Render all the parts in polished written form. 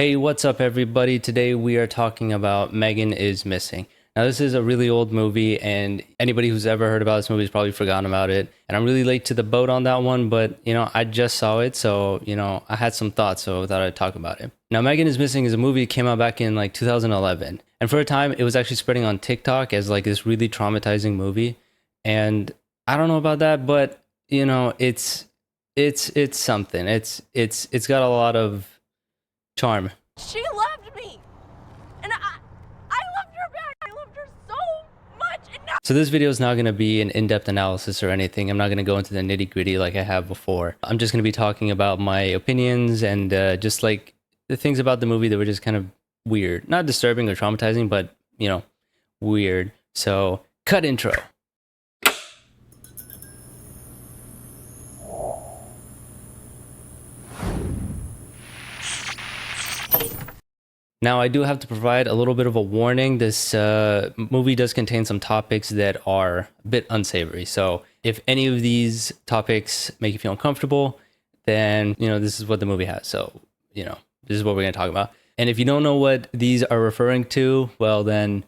Hey, what's up, everybody? Today we are talking about Megan is Missing. Now, this is a really old movie, and anybody who's ever heard about this movie has probably forgotten about it. And I'm really late to the boat on that one, but I just saw it, so I had some thoughts, so I thought I'd talk about it. Now, Megan is Missing is a movie that came out back in like 2011, and for a time, it was actually spreading on TikTok as like this really traumatizing movie. And I don't know about that, but it's something. It's got a lot of charm. She loved me, and I loved her back. I loved her so much, and now So this video is not going to be an in-depth analysis or anything. I'm not going to go into the nitty-gritty like I have before. I'm just going to be talking about my opinions and just like the things about the movie that were just kind of weird. Not disturbing or traumatizing, but weird. So cut intro. Now, I do have to provide a little bit of a warning. This movie does contain some topics that are a bit unsavory. So if any of these topics make you feel uncomfortable, then, this is what the movie has. So, this is what we're going to talk about. And if you don't know what these are referring to, well, then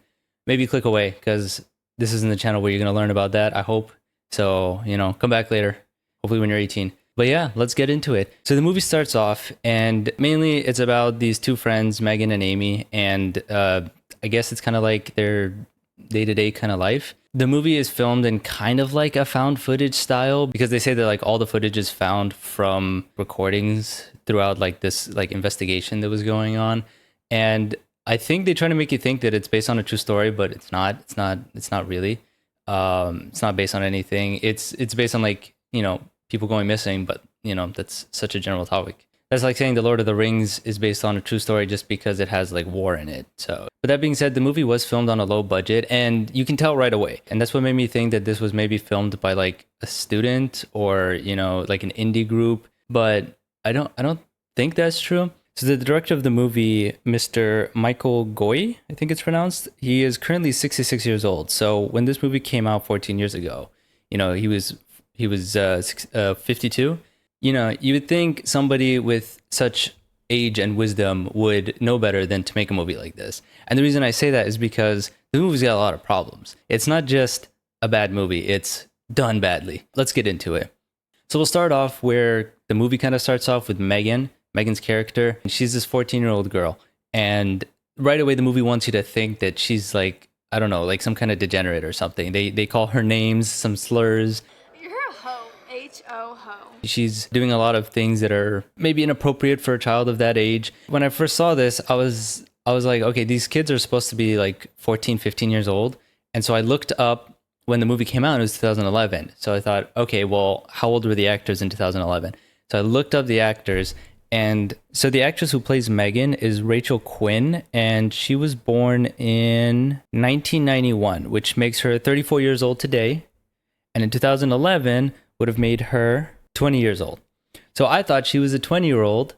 maybe click away because this isn't the channel where you're going to learn about that, I hope. So, come back later, hopefully when you're 18. But yeah, let's get into it. So the movie starts off, and mainly it's about these two friends, Megan and Amy, and I guess it's kind of like their day-to-day kind of life. The movie is filmed in kind of like a found footage style because they say that like all the footage is found from recordings throughout like this like investigation that was going on. And I think they try to make you think that it's based on a true story, but it's not. It's not really. It's not based on anything. It's based on like, people going missing, but that's such a general topic. That's like saying the Lord of the Rings is based on a true story just because it has like war in it. So, but that being said, the movie was filmed on a low budget, and you can tell right away. And that's what made me think that this was maybe filmed by like a student or like an indie group. But I don't think that's true. So the director of the movie, Mr. Michael Goy, I think it's pronounced, he is currently 66 years old. So when this movie came out 14 years ago, he was 52. You would think somebody with such age and wisdom would know better than to make a movie like this. And the reason I say that is because the movie's got a lot of problems. It's not just a bad movie, it's done badly. Let's get into it. So we'll start off where the movie kind of starts off with Megan's character. She's this 14-year-old girl. And right away, the movie wants you to think that she's like, I don't know, like some kind of degenerate or something. They call her names, some slurs. you're a hoe, H-O-ho. She's doing a lot of things that are maybe inappropriate for a child of that age. When I first saw this, I was like, okay, these kids are supposed to be like 14, 15 years old. And so I looked up when the movie came out, it was 2011. So I thought, okay, well, how old were the actors in 2011? So I looked up the actors, and so the actress who plays Megan is Rachel Quinn, and she was born in 1991, which makes her 34 years old today. And in 2011 would have made her 20 years old. So I thought she was a 20-year-old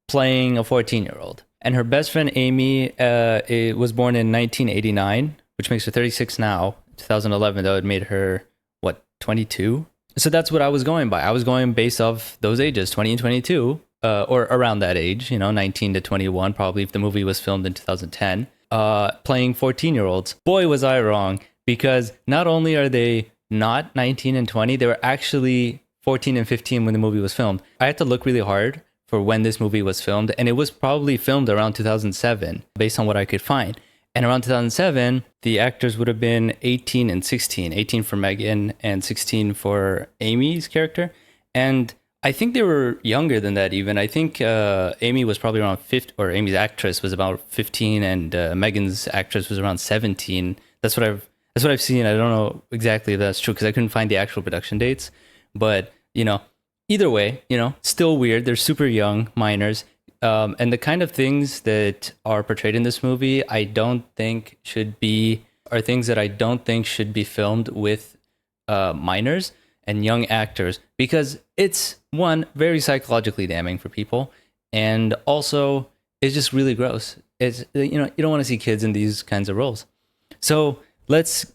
playing a 14-year-old. And her best friend Amy was born in 1989, which makes her 36 now. 2011, that would made her, what, 22? So that's what I was going by. I was going based off those ages, 20 and 22, or around that age, 19 to 21, probably if the movie was filmed in 2010, playing 14-year-olds. Boy, was I wrong, because not only are they not 19 and 20, they were actually 14 and 15 when the movie was filmed. I had to look really hard for when this movie was filmed, and it was probably filmed around 2007, based on what I could find. And around 2007, the actors would have been 18 and 16, 18 for Megan and 16 for Amy's character. And I think they were younger than that even. I think Amy was probably around 50, or Amy's actress was about 15, and Megan's actress was around 17. That's what I've seen. I don't know exactly if that's true because I couldn't find the actual production dates. But, either way, still weird. They're super young, minors. And the kind of things that are portrayed in this movie, are things that I don't think should be filmed with minors and young actors, because it's, one, very psychologically damning for people, and also it's just really gross. It's, you don't want to see kids in these kinds of roles. So let's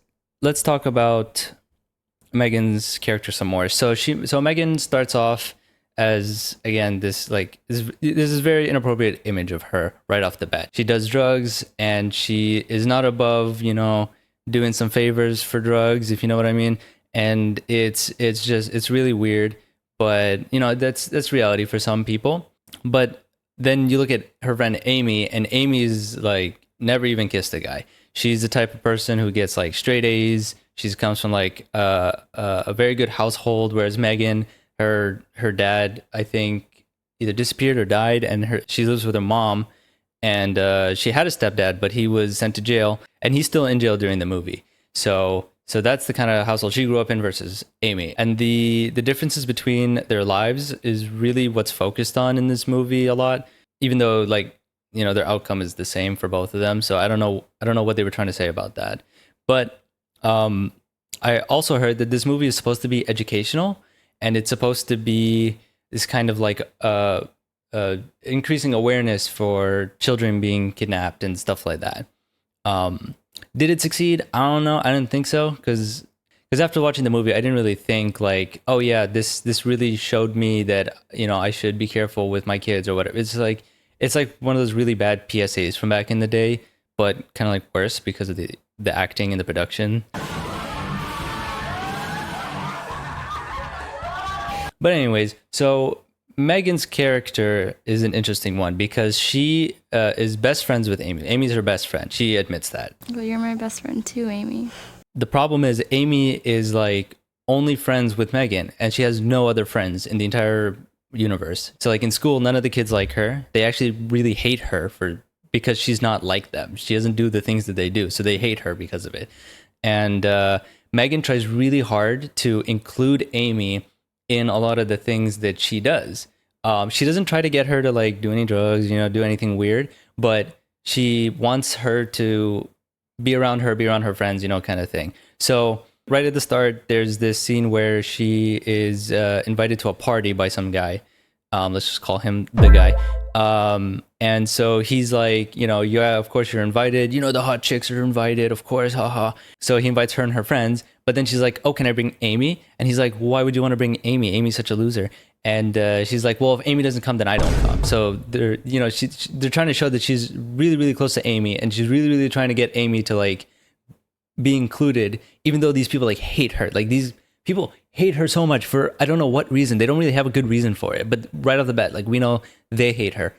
talk about Megan's character some more. So Megan starts off as again this is very inappropriate image of her right off the bat. She does drugs and she is not above, doing some favors for drugs, if you know what I mean. And it's really weird, but that's reality for some people. But then you look at her friend Amy, and Amy's like never even kissed a guy. She's the type of person who gets like straight A's. She comes from like a very good household, whereas Megan, her dad, I think either disappeared or died, and she lives with her mom, and she had a stepdad, but he was sent to jail, and he's still in jail during the movie. So that's the kind of household she grew up in versus Amy. And the differences between their lives is really what's focused on in this movie a lot, even though their outcome is the same for both of them. So I don't know what they were trying to say about that. But I also heard that this movie is supposed to be educational, and it's supposed to be this kind of like increasing awareness for children being kidnapped and stuff like that. Did it succeed? I don't know. I didn't think so, because after watching the movie, I didn't really think like, oh yeah, this really showed me that I should be careful with my kids or whatever. It's like one of those really bad PSAs from back in the day, but kind of like worse because of the acting and the production. But anyways, so Megan's character is an interesting one because she is best friends with Amy. Amy's her best friend. She admits that. But you're my best friend too, Amy. The problem is Amy is like only friends with Megan, and she has no other friends in the entire universe. So like in school, none of the kids like her. They actually really hate her because she's not like them. She doesn't do the things that they do, so they hate her because of it. And Megan tries really hard to include Amy in a lot of the things that she does. She doesn't try to get her to like do any drugs, do anything weird, but she wants her to be around her friends, kind of thing. So right at the start, there's this scene where she is invited to a party by some guy. Let's just call him the guy. And so he's like, yeah, of course you're invited. The hot chicks are invited, of course, haha. So he invites her and her friends, but then she's like, oh, can I bring Amy? And he's like, why would you want to bring Amy? Amy's such a loser. And she's like, well, if Amy doesn't come, then I don't come. So they're trying to show that she's really, really close to Amy, and she's really, really trying to get Amy to like be included, even though these people like hate her. Like these people hate her so much for I don't know what reason. They don't really have a good reason for it, but right off the bat, like we know they hate her.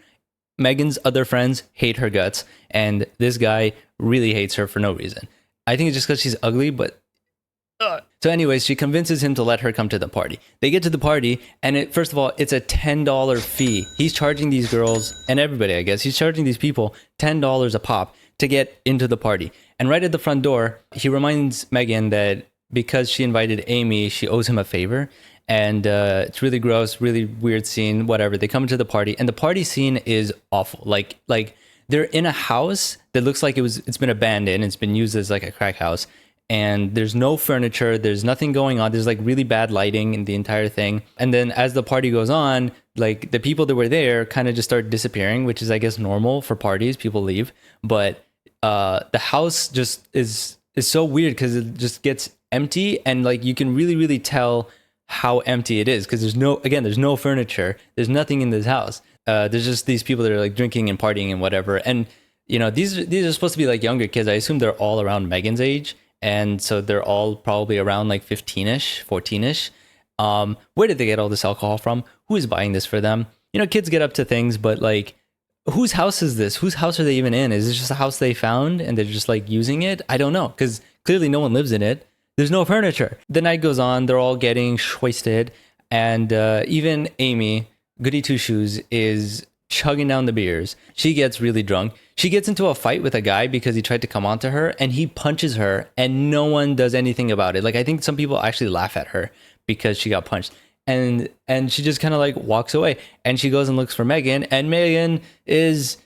Megan's other friends hate her guts, and this guy really hates her for no reason. I think it's just because she's ugly, but so anyways, she convinces him to let her come to the party. They get to the party, and first of all, it's a $10 fee. He's charging these girls, and everybody, I guess, he's charging these people $10 a pop to get into the party. And right at the front door, he reminds Megan that because she invited Amy, she owes him a favor. And it's really gross, really weird scene, whatever. They come into the party, and the party scene is awful. Like they're in a house that looks like it's been abandoned. It's been used as like a crack house. And there's no furniture, there's nothing going on, there's like really bad lighting in the entire thing. And then as the party goes on, like the people that were there kind of just start disappearing, which is I guess normal for parties, people leave. But the house just is so weird because it just gets empty, and like you can really, really tell how empty it is because there's no furniture, there's nothing in this house. There's just these people that are like drinking and partying and whatever. And these are supposed to be like younger kids. I assume they're all around Megan's age. And so they're all probably around like 15ish, 14ish. Where did they get all this alcohol from? Who is buying this for them? Kids get up to things, but like, whose house is this? Whose house are they even in? Is this just a house they found and they're just like using it? I don't know, because clearly no one lives in it. There's no furniture. The night goes on, they're all getting wasted. And even Amy, goody two shoes, is chugging down the beers. She gets really drunk. She gets into a fight with a guy because he tried to come on to her, and he punches her, and no one does anything about it. Like, I think some people actually laugh at her because she got punched. And she just kind of like walks away, and she goes and looks for Megan, and Megan is...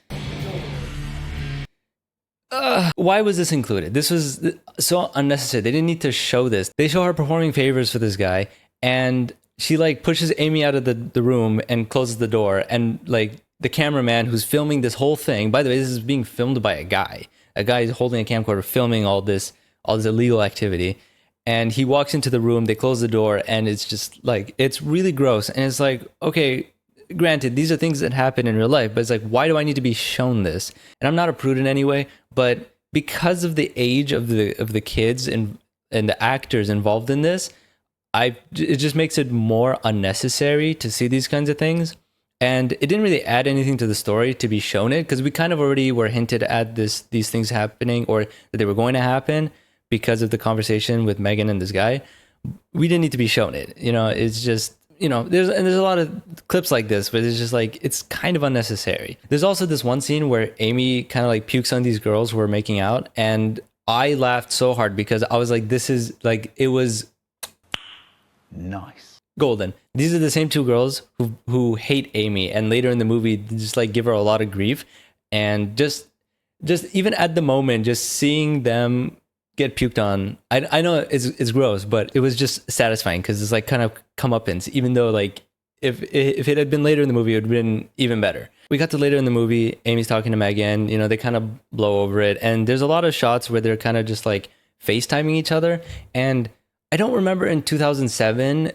why was this included? This was so unnecessary. They didn't need to show this. They show her performing favors for this guy, and she like pushes Amy out of the room and closes the door, and like the cameraman who's filming this whole thing, by the way, this is being filmed by a guy is holding a camcorder filming all this illegal activity, and he walks into the room, they close the door, and it's just like, it's really gross. And it's like, okay, granted, these are things that happen in real life, but it's like, why do I need to be shown this? And I'm not a prude in any way, but because of the age of the kids and the actors involved in this, it just makes it more unnecessary to see these kinds of things. And it didn't really add anything to the story to be shown it, because we kind of already were hinted at these things happening, or that they were going to happen because of the conversation with Megan and this guy. We didn't need to be shown it. It's just, there's a lot of clips like this, but it's just like, it's kind of unnecessary. There's also this one scene where Amy kind of like pukes on these girls who are making out, and I laughed so hard because I was like, this is like, it was nice. Golden. These are the same two girls who hate Amy, and later in the movie just like give her a lot of grief. And just even at the moment, just seeing them get puked on, I know it's gross, but it was just satisfying because it's like kind of comeuppance, even though like if it had been later in the movie, it would have been even better. We got to later in the movie, Amy's talking to Megan, they kind of blow over it, and there's a lot of shots where they're kind of just like FaceTiming each other. And I don't remember in 2007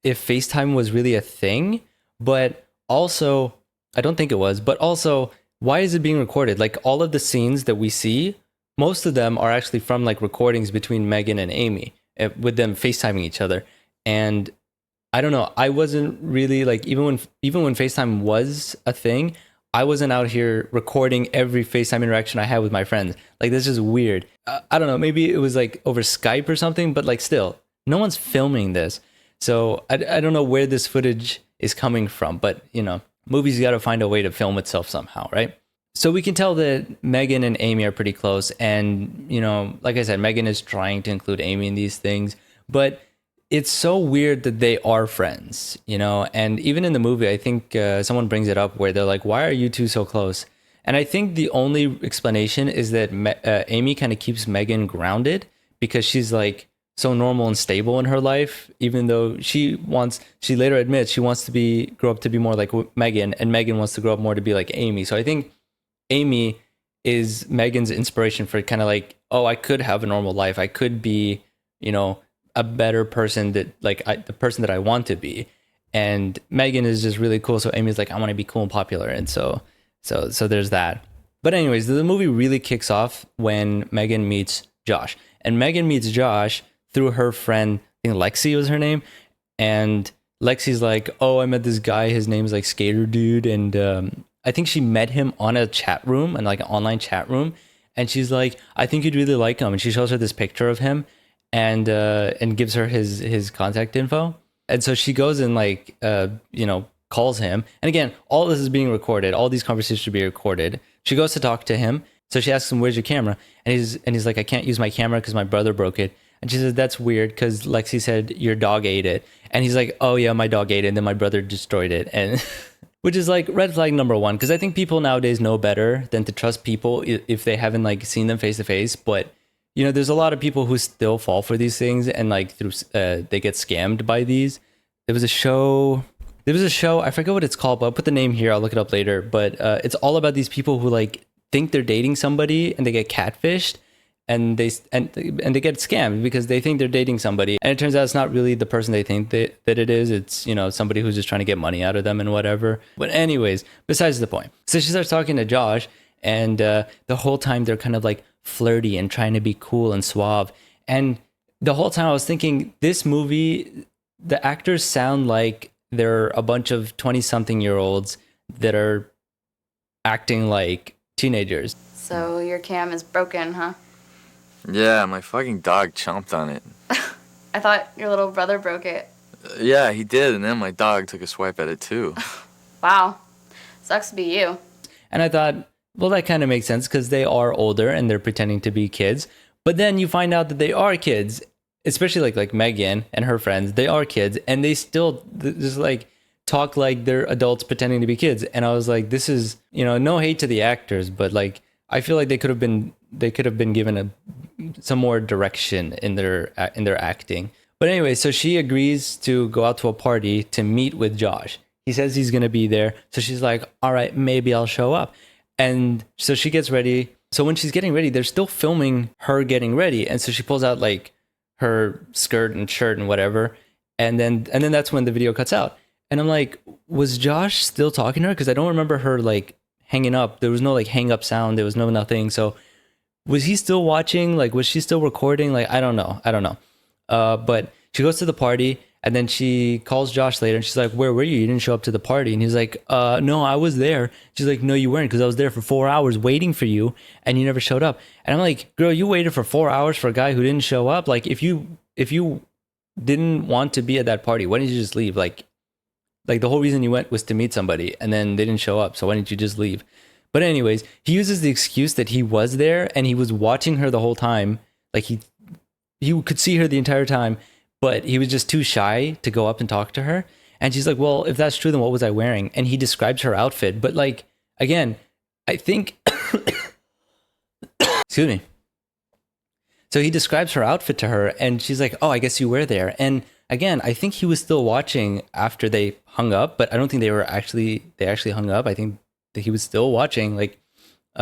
if FaceTime was really a thing, but also, I don't think it was, but also, why is it being recorded? Like, all of the scenes that we see, most of them are actually from like recordings between Megan and Amy, with them FaceTiming each other. And I don't know, I wasn't really like, even when FaceTime was a thing, I wasn't out here recording every FaceTime interaction I had with my friends. Like, this is weird. I don't know, maybe it was like over Skype or something, but like still, no one's filming this. So I don't know where this footage is coming from, but movies got to find a way to film itself somehow, right? So we can tell that Megan and Amy are pretty close, and like I said, Megan is trying to include Amy in these things, but it's so weird that they are friends, and even in the movie, I think someone brings it up where they're like, why are you two so close? And I think the only explanation is that Amy kind of keeps Megan grounded, because she's like so normal and stable in her life, even though she later admits she wants to grow up to be more like Megan, and Megan wants to grow up more to be like Amy. So I think Amy is Megan's inspiration for kind of like, oh, I could have a normal life. I could be, a better person, that like the person that I want to be. And Megan is just really cool. So Amy's like, I want to be cool and popular. And so there's that. But anyways, the movie really kicks off when Megan meets Josh, and Megan meets Josh through her friend, I think Lexi was her name. And Lexi's like, oh, I met this guy, his name's like Skater Dude. And I think she met him on a chat room, and like an online chat room. And she's like, I think you'd really like him. And she shows her this picture of him, and gives her his contact info. And so she goes and like, calls him. And again, all this is being recorded. All these conversations should be recorded. She goes to talk to him. So she asks him, where's your camera? And he's like, I can't use my camera because my brother broke it. And she says, that's weird, because Lexi said your dog ate it. And he's like, oh yeah, my dog ate it, and then my brother destroyed it. And which is like red flag number one, because I think people nowadays know better than to trust people if they haven't like seen them face to face. But there's a lot of people who still fall for these things, and like they get scammed by these. There was a show, I forget what it's called, but I'll put the name here, I'll look it up later. But it's all about these people who like think they're dating somebody, and they get catfished. And they get scammed because they think they're dating somebody, and it turns out it's not really the person they think that it is. It's somebody who's just trying to get money out of them and whatever. But anyways, besides the point. So she starts talking to Josh, and the whole time they're kind of like flirty and trying to be cool and suave. And the whole time I was thinking, this movie, the actors sound like they're a bunch of 20-something-year-olds that are acting like teenagers. So your cam is broken, huh? Yeah, my fucking dog chomped on it. I thought your little brother broke it. Yeah, he did, and then my dog took a swipe at it too. Wow. Sucks to be you. And I thought, well, that kind of makes sense, because they are older and they're pretending to be kids. But then you find out that they are kids, especially like Megan and her friends. They are kids, and they still just like talk like they're adults pretending to be kids. And I was like, this is, no hate to the actors, but like, I feel like they could have been given some more direction in their acting. But anyway, so she agrees to go out to a party to meet with Josh. He says he's going to be there. So she's like, all right, maybe I'll show up. And so she gets ready. So when she's getting ready, they're still filming her getting ready. And so she pulls out like her skirt and shirt and whatever. And then that's when the video cuts out. And I'm like, was Josh still talking to her? Because I don't remember her like hanging up. There was no like hang up sound. There was no nothing. So was he still watching? Like, was she still recording? Like, I don't know. But she goes to the party, and then she calls Josh later, and she's like, where were you? You didn't show up to the party. And he's like, no, I was there. She's like, no, you weren't, because I was there for 4 hours waiting for you, and you never showed up. And I'm like, girl, you waited for 4 hours for a guy who didn't show up? Like, if you didn't want to be at that party, why didn't you just leave? Like the whole reason you went was to meet somebody, and then they didn't show up. So why didn't you just leave? But anyways, he uses the excuse that he was there and he was watching her the whole time. Like he could see her the entire time, but he was just too shy to go up and talk to her. And she's like, well, if that's true, then what was I wearing? And he describes her outfit. But like, again, I think, excuse me. So he describes her outfit to her, and she's like, oh, I guess you were there. And again, I think he was still watching after they hung up, but I don't think they actually hung up. I think that he was still watching. Like,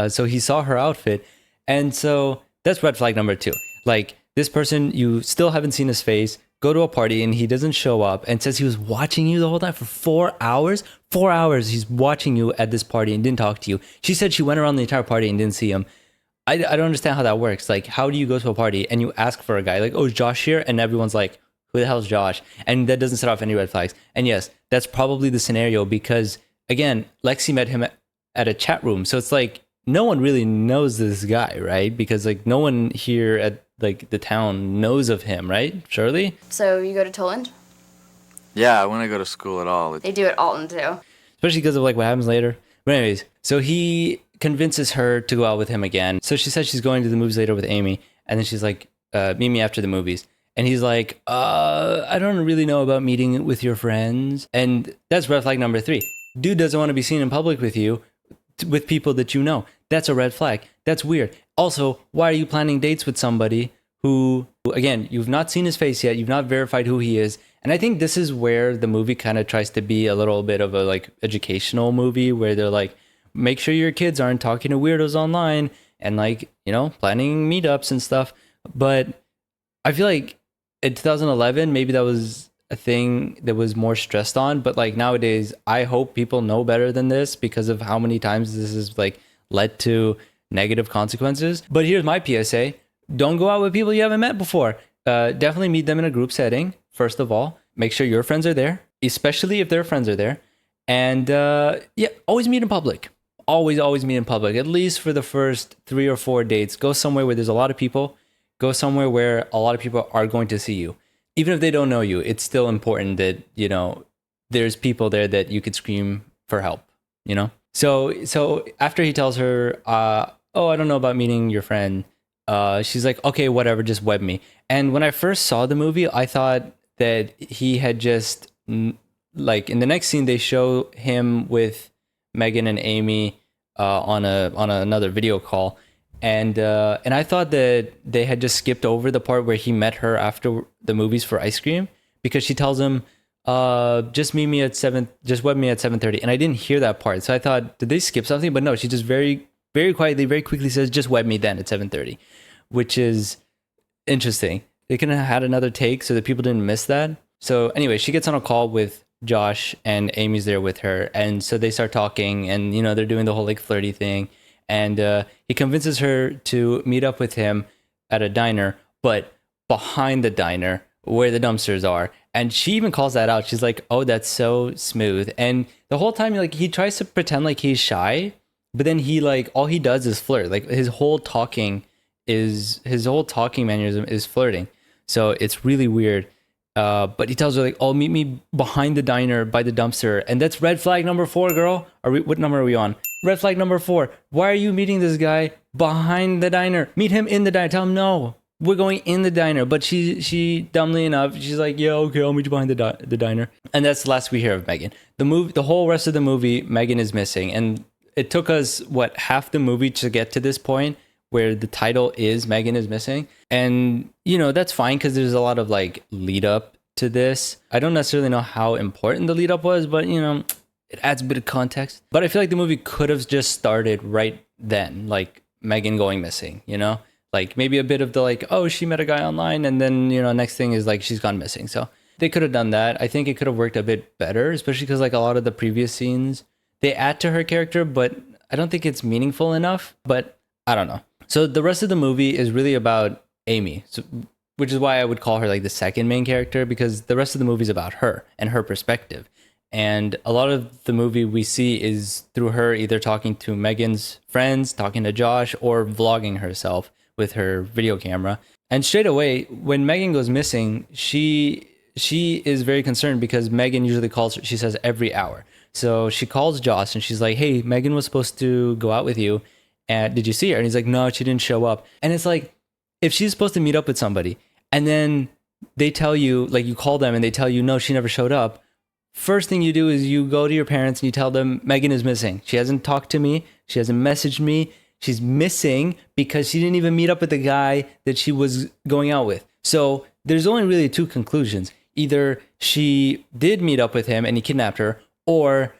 so he saw her outfit. And so that's red flag number 2. Like, this person, you still haven't seen his face, go to a party and he doesn't show up and says he was watching you the whole time for 4 hours. 4 hours he's watching you at this party and didn't talk to you. She said she went around the entire party and didn't see him. I don't understand how that works. Like, how do you go to a party and you ask for a guy? Like, oh, is Josh here? And everyone's like, who the hell's Josh? And that doesn't set off any red flags. And yes, that's probably the scenario because, again, Lexi met him at a chat room. So it's like, no one really knows this guy, right? Because like no one here at like the town knows of him, right? Surely? So you go to Toland? Yeah, when I go to school at all. They do at Alton too. Especially because of like what happens later. But anyways, so he convinces her to go out with him again. So she says she's going to the movies later with Amy. And then she's like, meet me after the movies. And he's like, I don't really know about meeting with your friends. And that's red flag number 3. Dude doesn't want to be seen in public with you, with people that you know. That's a red flag. That's weird. Also, why are you planning dates with somebody who, again, you've not seen his face yet. You've not verified who he is. And I think this is where the movie kind of tries to be a little bit of a like educational movie where they're like, make sure your kids aren't talking to weirdos online and like, you know, planning meetups and stuff. But I feel like in 2011, maybe that was a thing that was more stressed on. But like nowadays, I hope people know better than this because of how many times this has like led to negative consequences. But here's my PSA. Don't go out with people you haven't met before. Definitely meet them in a group setting. First of all, make sure your friends are there, especially if their friends are there. And yeah, always meet in public. Always meet in public, at least for the first 3 or 4 dates. Go somewhere where there's a lot of people. Go somewhere where a lot of people are going to see you. Even if they don't know you, it's still important that, you know, there's people there that you could scream for help, you know? So after he tells her, oh, I don't know about meeting your friend, she's like, okay, whatever, just web me. And when I first saw the movie, I thought that he had just, like, in the next scene, they show him with Megan and Amy on another video call. And I thought that they had just skipped over the part where he met her after the movies for ice cream, because she tells him, just meet me at 7, just web me at 7:30. And I didn't hear that part. So I thought, did they skip something? But no, she just very, very quietly, very quickly says, just web me then at 7:30, which is interesting. They could have had another take so that people didn't miss that. So anyway, she gets on a call with Josh and Amy's there with her. And so they start talking and, you know, they're doing the whole like flirty thing. And he convinces her to meet up with him at a diner, but behind the diner where the dumpsters are. And she even calls that out. She's like, oh, that's so smooth. And the whole time, like, he tries to pretend like he's shy, but then he like, all he does is flirt. Like his whole talking mannerism is flirting. So it's really weird. But he tells her like, oh, meet me behind the diner by the dumpster. And that's red flag number 4, girl. What number are we on? Red flag number 4. Why are you meeting this guy behind the diner? Meet him in the diner. Tell him, no, we're going in the diner. But she dumbly enough, she's like, yeah, okay, I'll meet you behind the diner. And that's the last we hear of Megan. The whole rest of the movie, Megan is missing. And it took us, half the movie to get to this point where the title is Megan is missing. And, you know, that's fine because there's a lot of like lead up to this. I don't necessarily know how important the lead up was, but, you know, it adds a bit of context. But I feel like the movie could have just started right then, like Megan going missing, you know? Like maybe a bit of the like, oh, she met a guy online, and then next thing is like she's gone missing. So they could have done that. I think it could have worked a bit better, especially because like a lot of the previous scenes they add to her character, but I don't think it's meaningful enough. But I don't know. So the rest of the movie is really about Amy, which is why I would call her like the second main character, because the rest of the movie is about her and her perspective. And a lot of the movie we see is through her either talking to Megan's friends, talking to Josh, or vlogging herself with her video camera. And straight away, when Megan goes missing, she is very concerned because Megan usually calls her, she says every hour. So she calls Josh and she's like, hey, Megan was supposed to go out with you. And did you see her? And he's like, no, she didn't show up. And it's like, if she's supposed to meet up with somebody and then they tell you, like you call them and they tell you, no, she never showed up. First thing you do is you go to your parents and you tell them Megan is missing. She hasn't talked to me. She hasn't messaged me. She's missing because she didn't even meet up with the guy that she was going out with. So there's only really two conclusions. Either she did meet up with him and he kidnapped her, or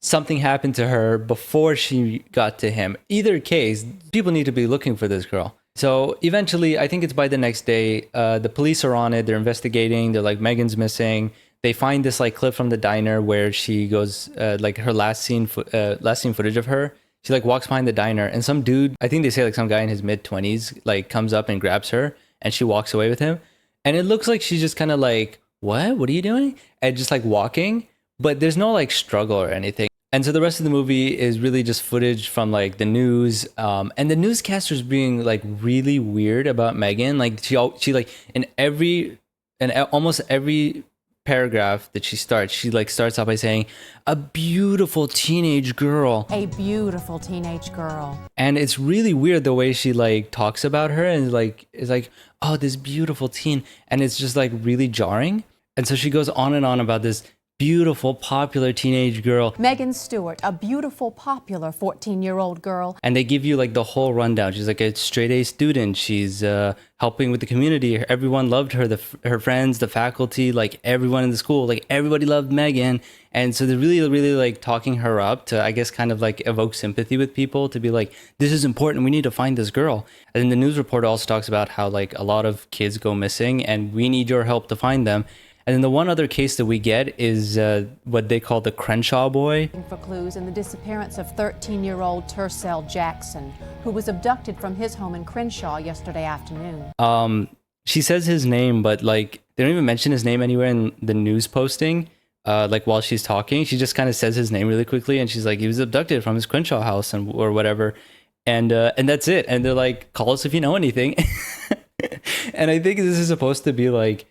something happened to her before she got to him. Either case, people need to be looking for this girl. So eventually, I think it's by the next day, the police are on it. They're investigating. They're like, Megan's missing. They find this like clip from the diner where she goes, like her last scene footage of her. She like walks behind the diner and some dude, I think they say like some guy in his mid-20s, like comes up and grabs her and she walks away with him. And it looks like she's just kind of like, what are you doing? And just like walking, but there's no like struggle or anything. And so the rest of the movie is really just footage from like the news, and the newscasters being like really weird about Megan. Like she like almost every paragraph that she starts, she like starts out by saying a beautiful teenage girl. A beautiful teenage girl. And it's really weird the way she like talks about her and like is like, oh, this beautiful teen, and it's just like really jarring. And so she goes on and on about this beautiful, popular teenage girl. Megan Stewart, a beautiful, popular 14-year-old girl. And they give you like the whole rundown. She's like a straight A student. She's helping with the community. Everyone loved her, her friends, the faculty, like everyone in the school, like everybody loved Megan. And so they're really, really like talking her up to, I guess, kind of like evoke sympathy with people, to be like, this is important. We need to find this girl. And then the news reporter also talks about how like a lot of kids go missing and we need your help to find them. And then the one other case that we get is what they call the Crenshaw boy. For clues in the disappearance of 13-year-old Tercel Jackson, who was abducted from his home in Crenshaw yesterday afternoon. She says his name, but like they don't even mention his name anywhere in the news posting. Like while she's talking, she just kind of says his name really quickly, and she's like, he was abducted from his Crenshaw house or whatever, and that's it. And they're like, call us if you know anything. And I think this is supposed to be like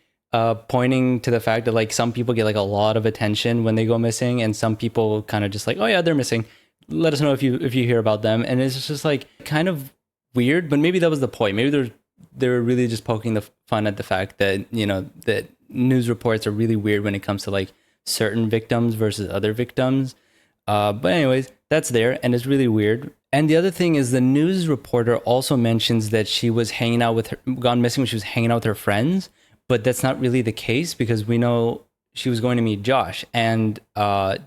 pointing to the fact that like some people get like a lot of attention when they go missing, and some people kind of just like, oh yeah, they're missing. Let us know if you hear about them. And it's just like kind of weird, but maybe that was the point. Maybe they were really just poking the fun at the fact that that news reports are really weird when it comes to like certain victims versus other victims. But anyways, that's there, and it's really weird. And the other thing is the news reporter also mentions that she was hanging out with her, gone missing when she was hanging out with her friends. But that's not really the case, because we know she was going to meet Josh. And the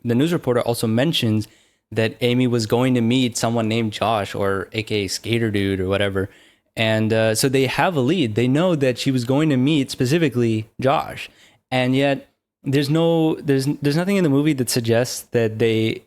news reporter also mentions that Amy was going to meet someone named Josh, or AKA Skater Dude or whatever. And so they have a lead. They know that she was going to meet specifically Josh. And yet there's nothing in the movie that suggests that they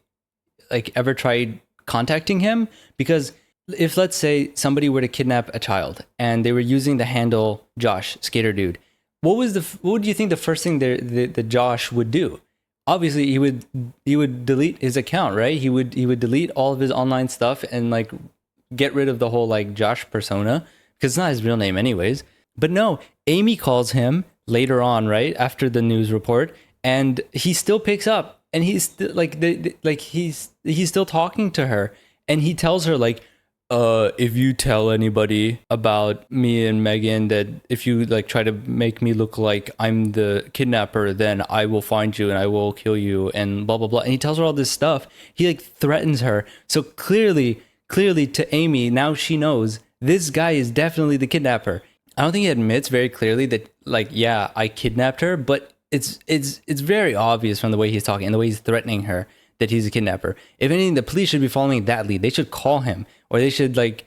like ever tried contacting him. Because if, let's say, somebody were to kidnap a child and they were using the handle Josh, Skater Dude, what would you think the first thing that Josh would do? Obviously, he would delete his account, right? He would delete all of his online stuff and like get rid of the whole like Josh persona, because it's not his real name anyways. But no, Amy calls him later on, right after the news report, and he still picks up, and he's still like he's still talking to her, and he tells her like, if you tell anybody about me and Megan, that if you like try to make me look like I'm the kidnapper, then I will find you and I will kill you and blah, blah, blah. And he tells her all this stuff. He like threatens her. So clearly to Amy, now she knows this guy is definitely the kidnapper. I don't think he admits very clearly that like, yeah, I kidnapped her, but it's very obvious from the way he's talking and the way he's threatening her that he's a kidnapper. If anything, the police should be following that lead. They should call him, or they should like,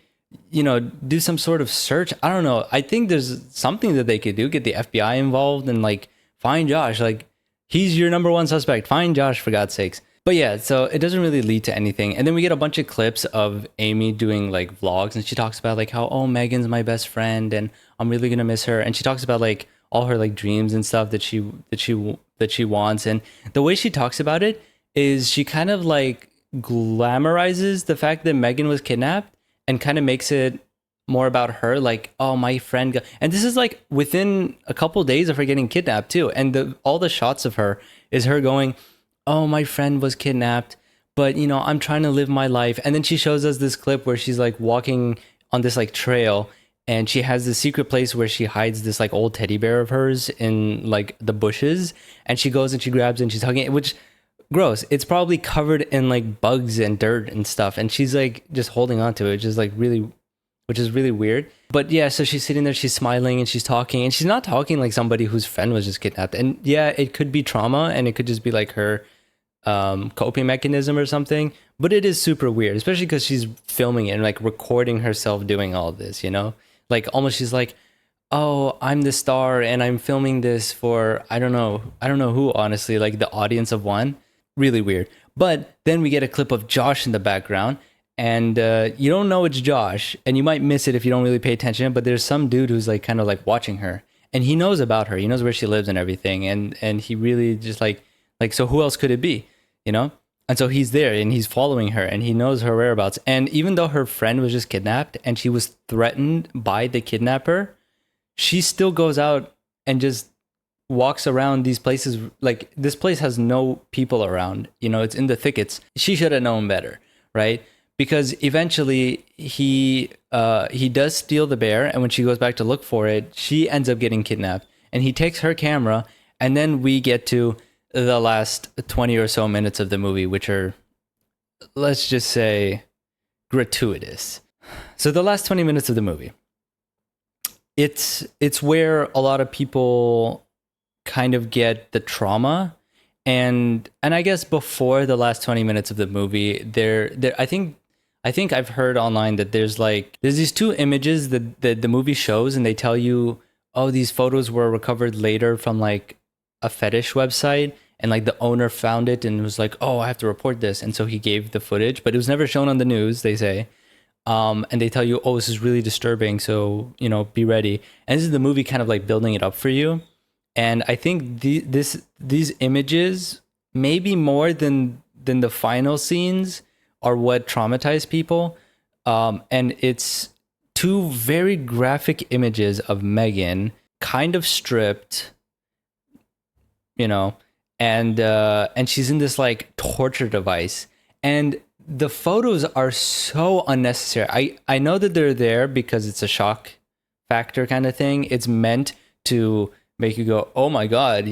do some sort of search. I don't know. I think there's something that they could do, get the FBI involved and like find Josh. Like, he's your number one suspect. Find Josh, for God's sakes. But yeah, so it doesn't really lead to anything. And then we get a bunch of clips of Amy doing like vlogs, and she talks about like how, oh, Megan's my best friend and I'm really gonna miss her. And she talks about like all her like dreams and stuff that she wants. And the way she talks about it is she kind of like glamorizes the fact that Megan was kidnapped and kind of makes it more about her, like, oh, my friend and this is like within a couple days of her getting kidnapped too. And all the shots of her is her going, oh, my friend was kidnapped, but I'm trying to live my life. And then she shows us this clip where she's like walking on this like trail, and she has this secret place where she hides this like old teddy bear of hers in like the bushes, and she goes and she grabs it and she's hugging it, which gross. It's probably covered in like bugs and dirt and stuff, and she's like just holding on to it, which is really weird. But yeah, so she's sitting there, she's smiling and she's talking, and she's not talking like somebody whose friend was just kidnapped. And yeah, it could be trauma, and it could just be like her coping mechanism or something, but it is super weird, especially because she's filming it and like recording herself doing all this, like almost she's like, oh, I'm the star and I'm filming this for I don't know who, honestly, like the audience of one. Really weird. But then we get a clip of Josh in the background, and you don't know it's Josh, and you might miss it if you don't really pay attention, but there's some dude who's like kind of like watching her, and he knows about her, he knows where she lives and everything, and he really just like so who else could it be, and so he's there and he's following her and he knows her whereabouts. And even though her friend was just kidnapped and she was threatened by the kidnapper, she still goes out and just walks around these places. Like, this place has no people around, it's in the thickets. She should have known better, right? Because eventually he does steal the bear, and when she goes back to look for it, she ends up getting kidnapped, and he takes her camera. And then we get to the last 20 or so minutes of the movie, which are, let's just say, gratuitous. So the last 20 minutes of the movie, it's where a lot of people kind of get the trauma. And I guess before the last 20 minutes of the movie, I think I've heard online that there's these two images that the movie shows, and they tell you, oh, these photos were recovered later from like a fetish website, and like the owner found it and was like, oh, I have to report this, and so he gave the footage, but it was never shown on the news, they say. And they tell you, oh, this is really disturbing, so be ready. And this is the movie kind of like building it up for you. And I think these images, maybe more than the final scenes, are what traumatize people. And it's two very graphic images of Megan kind of stripped, and she's in this like torture device. And the photos are so unnecessary. I know that they're there because it's a shock factor kind of thing. It's meant to make you go, oh my God,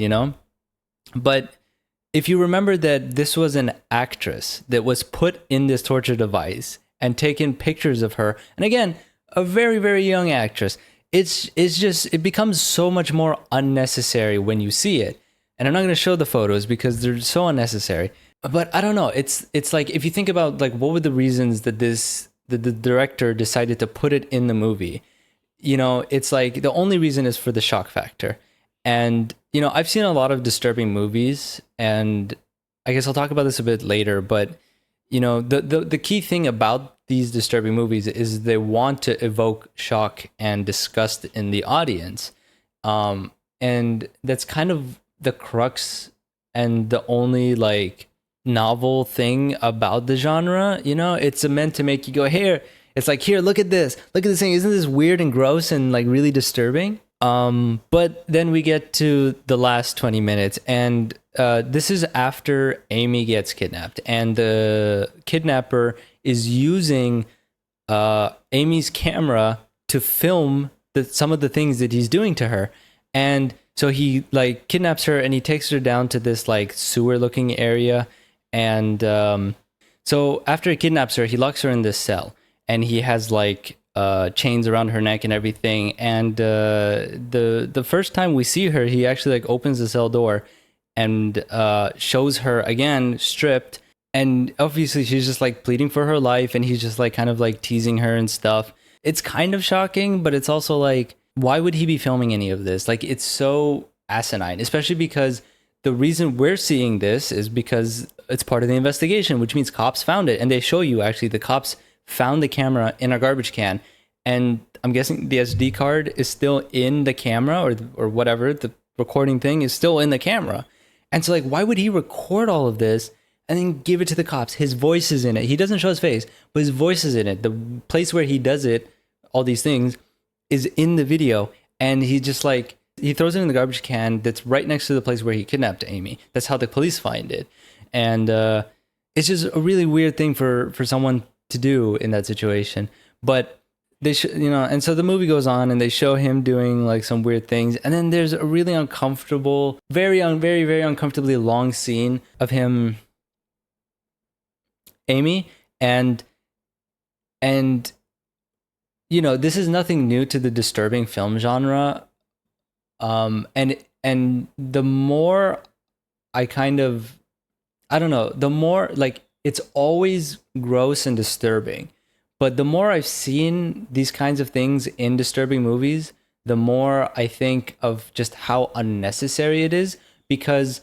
But if you remember that this was an actress that was put in this torture device and taken pictures of her, and again, a very, very young actress, it becomes so much more unnecessary when you see it. And I'm not going to show the photos because they're so unnecessary. But I don't know. It's like, if you think about like what were the reasons that the director decided to put it in the movie, it's like the only reason is for the shock factor. And I've seen a lot of disturbing movies, and I guess I'll talk about this a bit later. But the key thing about these disturbing movies is they want to evoke shock and disgust in the audience, and that's kind of the crux and the only like novel thing about the genre. It's meant to make you go, here, it's like, here, look at this thing, isn't this weird and gross and like really disturbing? But then we get to the last 20 minutes, and this is after Amy gets kidnapped, and the kidnapper is using Amy's camera to film some of the things that he's doing to her. And so he like kidnaps her, and he takes her down to this like sewer looking area. And so after he kidnaps her, he locks her in this cell, and he has like chains around her neck and everything. And the first time we see her, he actually like opens the cell door and shows her again stripped. And obviously she's just like pleading for her life, and he's just like kind of like teasing her and stuff. it's kind of shocking, but it's also like, why would he be filming any of this? Like, it's so asinine, especially because the reason we're seeing this is because it's part of the investigation, which means cops found it. And they show you actually the cops found the camera in a garbage can. And I'm guessing the SD card is still in the camera, or whatever, the recording thing is still in the camera. And so like, why would he record all of this and then give it to the cops? His voice is in it. He doesn't show his face, but his voice is in it. The place where he does it, all these things, is in the video. And he just like, he throws it in the garbage can that's right next to the place where he kidnapped Amy. That's how the police find it. And it's just a really weird thing for someone to do in that situation. But they and so the movie goes on and they show him doing like some weird things. And then there's a really uncomfortable, very, very uncomfortably long scene of him, Amy, and this is nothing new to the disturbing film genre. And the more I don't know, the more like it's always gross and disturbing, but the more I've seen these kinds of things in disturbing movies, the more I think of just how unnecessary it is, because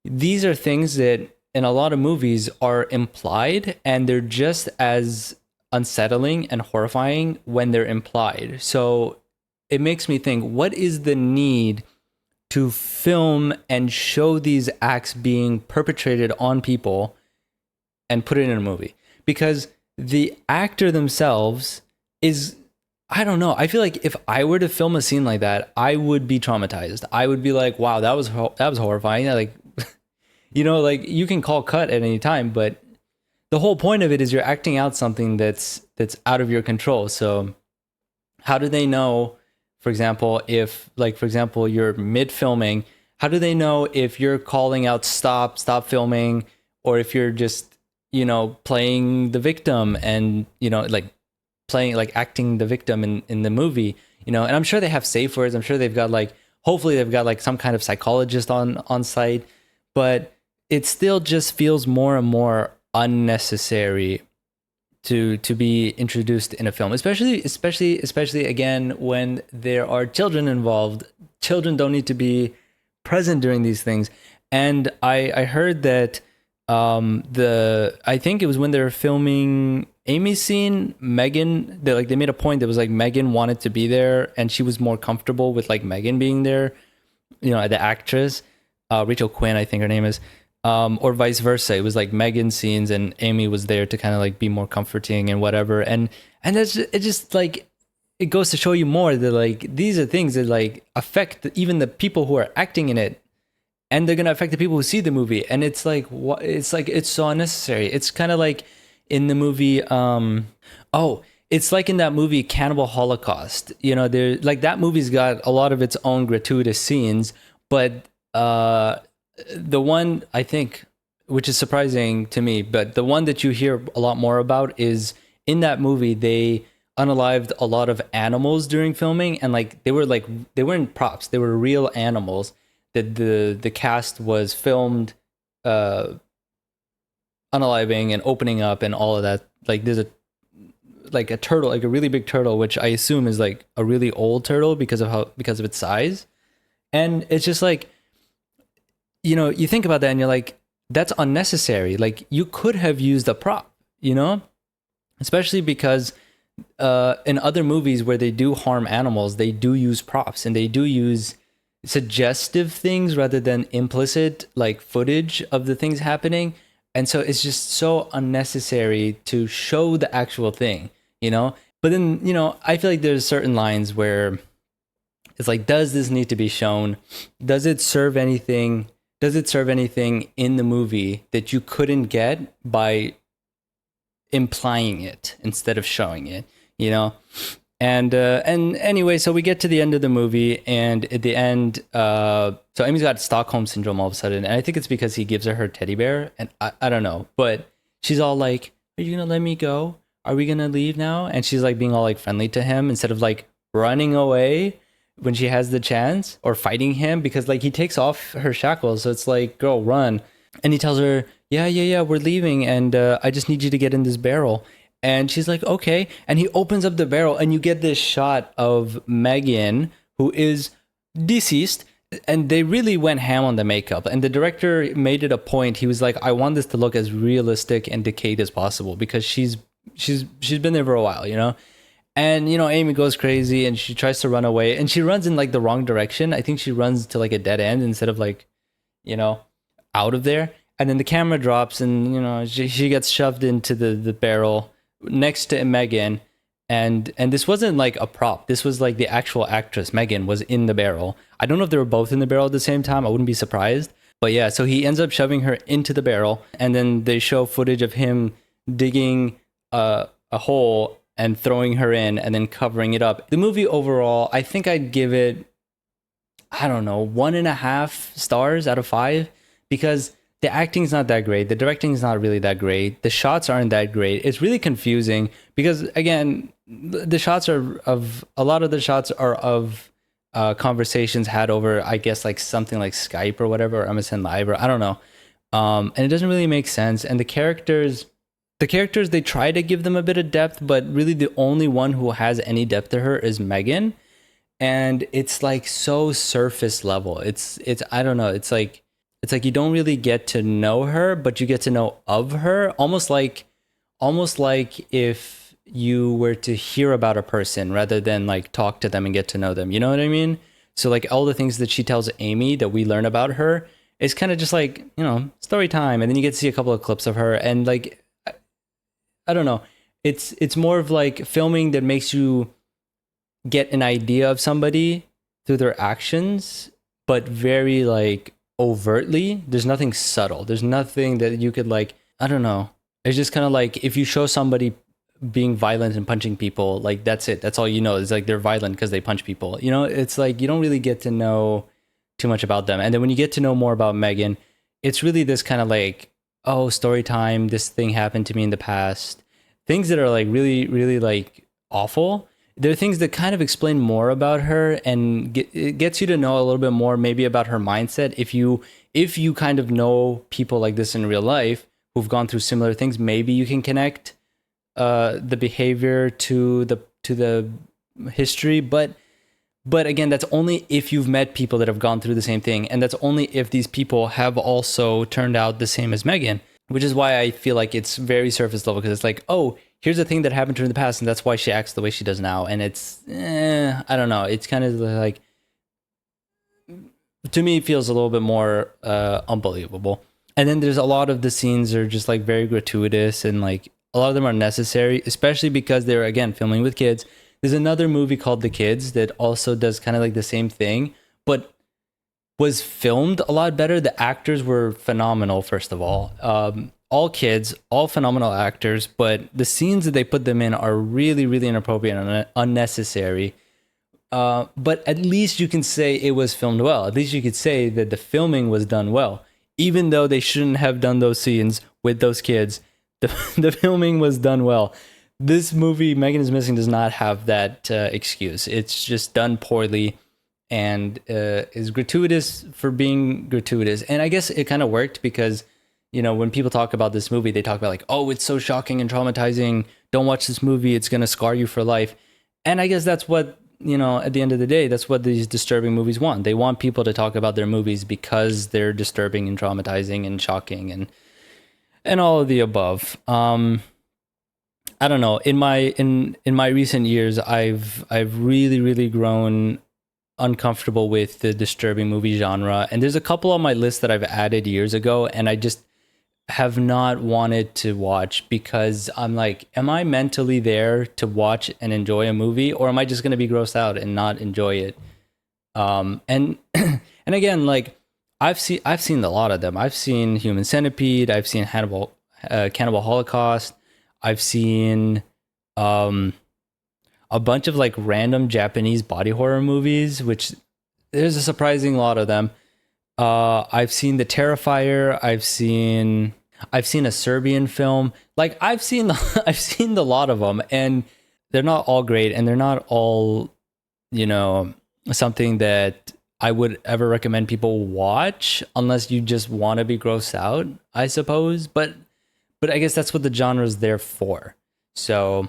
these are things that in a lot of movies are implied, and they're just as unsettling and horrifying when they're implied. So it makes me think, what is the need to film and show these acts being perpetrated on people and put it in a movie? Because the actor themselves is, I don't know, I feel like if I were to film a scene like that, I would be traumatized. I would be like, wow, that was horrifying. Like, like you can call cut at any time, but the whole point of it is you're acting out something that's out of your control. So how do they know, for example, if you're mid filming, how do they know if you're calling out stop filming, or if you're just, playing the victim and, acting the victim in the movie, and I'm sure they have safe words. I'm sure hopefully they've got some kind of psychologist on site, but it still just feels more and more unnecessary to be introduced in a film, especially again when there are children involved. Children don't need to be present during these things. And I heard that I think it was when they were filming Amy's scene, Megan, they made a point that was like Megan wanted to be there and she was more comfortable with like Megan being there, the actress, Rachel Quinn, I think her name is. Or vice versa. It was like Megan's scenes and Amy was there to kind of like be more comforting and whatever. And it just like, it goes to show you more that like, these are things that like affect even the people who are acting in it, and they're going to affect the people who see the movie. And it's like, it's so unnecessary. It's kind of like in the movie, it's like in that movie Cannibal Holocaust, there, like that movie's got a lot of its own gratuitous scenes, but, the one I think, which is surprising to me, but the one that you hear a lot more about is in that movie, they unalived a lot of animals during filming, and they weren't props, they were real animals that the cast was filmed unaliving and opening up and all of that. Like there's a turtle, like a really big turtle, which I assume is like a really old turtle because of its size. And it's just like, you think about that and you're like, that's unnecessary. Like you could have used a prop, especially because in other movies where they do harm animals, they do use props and they do use suggestive things rather than implicit like footage of the things happening. And so it's just so unnecessary to show the actual thing, but then, I feel like there's certain lines where it's like, does this need to be shown? Does it serve anything in the movie that you couldn't get by implying it instead of showing it, And anyway, so we get to the end of the movie, and at the end, so Amy's got Stockholm syndrome all of a sudden, and I think it's because he gives her teddy bear, and I don't know, but she's all like, "Are you gonna let me go? Are we gonna leave now?" And she's like being all like friendly to him instead of like running away when she has the chance, or fighting him, because like he takes off her shackles, so it's like, girl, run. And he tells her, yeah, we're leaving, and I just need you to get in this barrel. And she's like, okay. And he opens up the barrel and you get this shot of Megan, who is deceased. And they really went ham on the makeup. And the director made it a point. He was like, I want this to look as realistic and decayed as possible because she's been there for a while, you know? And, you know, Amy goes crazy and she tries to run away and she runs in like the wrong direction. I think she runs to like a dead end instead of like, you know, out of there. And then the camera drops and, you know, she gets shoved into the barrel next to Megan. And this wasn't like a prop. This was like the actual actress, Megan, was in the barrel. I don't know if they were both in the barrel at the same time. I wouldn't be surprised. But yeah, so he ends up shoving her into the barrel. And then they show footage of him digging a hole and throwing her in and then covering it up. The movie overall, I think I'd give it, I don't know, 1.5 stars out of 5 because the acting's not that great. The directing's not really that great. The shots aren't that great. It's really confusing because, again, the shots are of, a lot of the shots are of conversations had over, I guess, like something like Skype or whatever, or MSN Live, or I don't know. And it doesn't really make sense. And the characters, they try to give them a bit of depth, but really the only one who has any depth to her is Megan. And it's like so surface level. It's I don't know. It's like you don't really get to know her, but you get to know of her. Almost like if you were to hear about a person rather than like talk to them and get to know them. You know what I mean? So like all the things that she tells Amy that we learn about her is kind of just like, you know, story time. And then you get to see a couple of clips of her and like, I don't know. It's more of like filming that makes you get an idea of somebody through their actions, but very like overtly. There's nothing subtle. There's nothing that you could like, I don't know. It's just kind of like if you show somebody being violent and punching people, like that's it. That's all you know. It's like they're violent because they punch people. You know, it's like you don't really get to know too much about them. And then when you get to know more about Megan, it's really this kind of like, oh, story time. This thing happened to me in the past. Things that are like really, really like awful. There are things that kind of explain more about her and it gets you to know a little bit more maybe about her mindset. If you kind of know people like this in real life who've gone through similar things, maybe you can connect the behavior to the history. But again, that's only if you've met people that have gone through the same thing. And that's only if these people have also turned out the same as Megan, which is why I feel like it's very surface level because it's like, oh, here's a thing that happened to her in the past, and that's why she acts the way she does now. And it's, I don't know. It's kind of like, to me, it feels a little bit more unbelievable. And then there's a lot of the scenes are just like very gratuitous and like a lot of them are necessary, especially because they're, again, filming with kids. There's another movie called The Kids that also does kind of like the same thing, but was filmed a lot better. The actors were phenomenal, first of all. All kids, all phenomenal actors, but the scenes that they put them in are really, really inappropriate and unnecessary. But at least you can say it was filmed well. At least you could say that the filming was done well. Even though they shouldn't have done those scenes with those kids, the filming was done well. This movie, Megan is Missing, does not have that excuse. It's just done poorly and is gratuitous for being gratuitous. And I guess it kind of worked because, you know, when people talk about this movie, they talk about like, oh, it's so shocking and traumatizing. Don't watch this movie. It's going to scar you for life. And I guess that's what, you know, at the end of the day, that's what these disturbing movies want. They want people to talk about their movies because they're disturbing and traumatizing and shocking and all of the above. I don't know. In my recent years, I've really, really grown uncomfortable with the disturbing movie genre. And there's a couple on my list that I've added years ago, and I just have not wanted to watch because I'm like, am I mentally there to watch and enjoy a movie, or am I just going to be grossed out and not enjoy it? And and again, like I've seen a lot of them. I've seen Human Centipede. I've seen Cannibal Holocaust. I've seen a bunch of like random Japanese body horror movies, which there's a surprising lot of them. I've seen The Terrifier. I've seen a Serbian film. Like I've seen a lot of them, and they're not all great, and they're not all, you know, something that I would ever recommend people watch unless you just want to be grossed out, I suppose. But I guess that's what the genre is there for. So,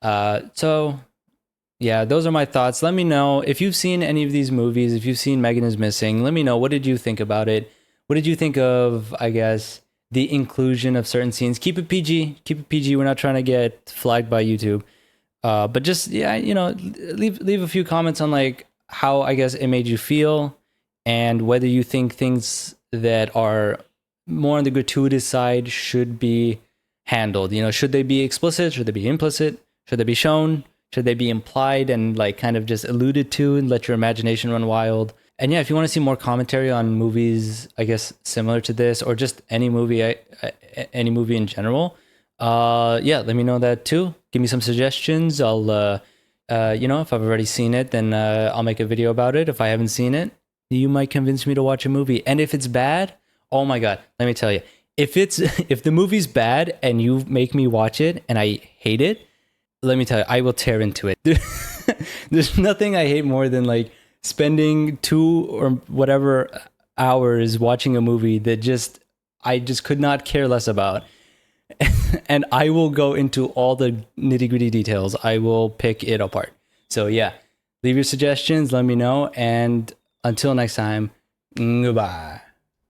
yeah, those are my thoughts. Let me know if you've seen any of these movies. If you've seen Megan is Missing, let me know. What did you think about it? What did you think of, I guess, the inclusion of certain scenes? Keep it PG. Keep it PG. We're not trying to get flagged by YouTube. But just, yeah, leave a few comments on like how, I guess, it made you feel, and whether you think things that are more on the gratuitous side should be handled. Should they be explicit? Should they be implicit? Should they be shown? Should they be implied and like kind of just alluded to and let your imagination run wild? And yeah, if you want to see more commentary on movies, I guess similar to this, or just any movie in general, yeah, let me know that too. Give me some suggestions. I'll, if I've already seen it, then I'll make a video about it. If I haven't seen it, you might convince me to watch a movie. And if it's bad, oh my God, let me tell you, if the movie's bad and you make me watch it and I hate it, let me tell you, I will tear into it. There's nothing I hate more than like spending 2 or whatever hours watching a movie that I just could not care less about. And I will go into all the nitty gritty details. I will pick it apart. So yeah, leave your suggestions, let me know. And until next time, goodbye.